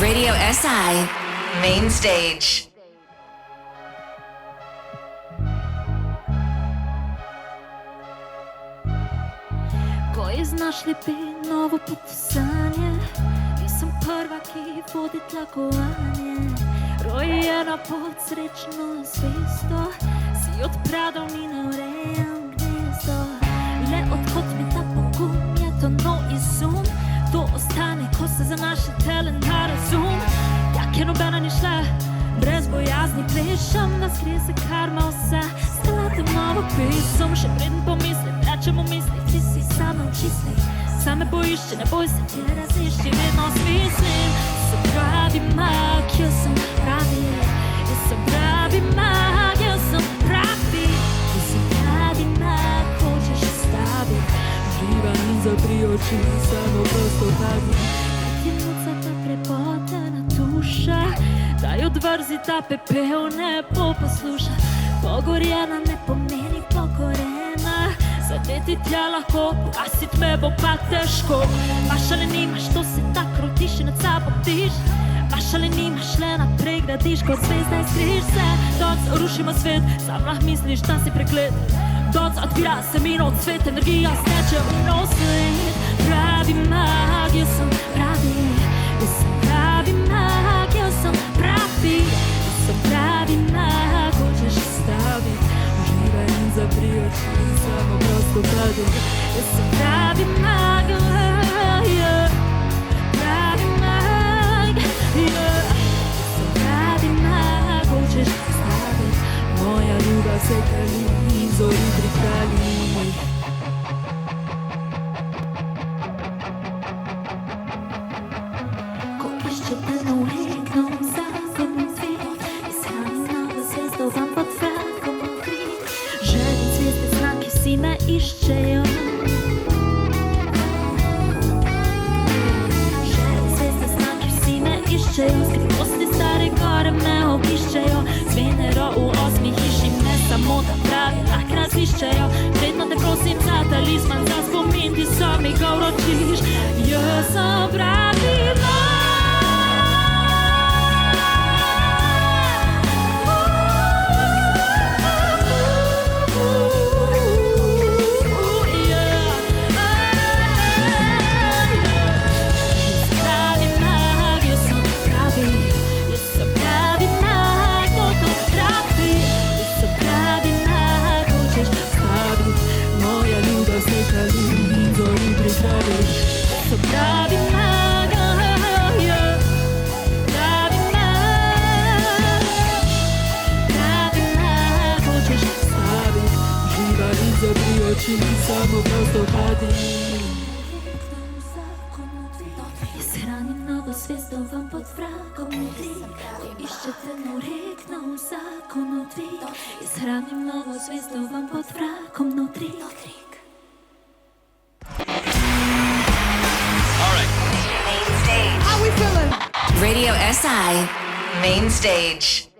Radio SI Main Stage. Koji znaš li bi novo putovanje? Nisam prvak i vodit lakovanje. Rojena pod srećno svisto, si od pradavnine urejan gnezdo. Le odhod mi ta pogum, je to no izum. To ostane ko se za naše tele na razum. Jak je nobena ni šla, brez bojazni plešam. Da skrije se karma vse, skalatem novo pisom. Še preden pomislim, rečem umisli, ti si sama očisli. Same bojišče, ne boj se ti razišči, vedno smislim. Sem pravi mag, jaz sem pravi. Jaz sem pravi mag, jaz sem pravi. Jaz sem pravi mag, hočeš staviti. Živa in zapri oči, samo prosto padi. Kaj ti nuca ta prepotena duša, da jo odvrzi ta pepel, ne posluša. Pogorjena ne pomeni pogorena, zadeti tja lahko, pogasit me bo pa težko. Baš ali nimaš, to se tak rotiš in nad sabo ptiš. Baš ali nimaš, le naprej gradiš, kot zvezda iskriš se. Doc rušimo svet, sam lah misliš, da si preklet. Doc odpira se mino od svet, energija steče v nov svet. Pravi mag, jaz sem pravi. Jaz sem pravi mag, jaz sem pravi. Jaz sem pravi mag, hočeš stavit. Uživaj in zapri oči, samo prosto padi. Jaz sem pravi mag, yeah. Pravi mag, yeah. Jaz sem pravi mag, hočeš stavit. Moja ljubav se kali, zori prikali. Ko iščete nov rek, nov zakon cvet, izhranim novo zvezdo vam pod vragom odkrit. Želim zvijezde znaki, vsi me iščejo. Želim zvijezde znaki, vsi me iščejo. Skrivnosti stare gore me obiščejo. Z Venero v osmi hiši me samo da pravi lahko razliščejo. Vedno te prosim za talizman, za spomin, ti so mi ga vročiš. Jaz sem pravi mag. Pravi mag, yeah. Pravi mag. Pravi mag, hočeš stavit. Živa in zapri oči, samo prosto padi. Jaz hranim novo zvezdo vam pod vragom nutri. Ko iščete nov rek, nov zakon nutri. Jaz hranim novo zvezdo vam pod vragom nutri. Radio SI Main Stage.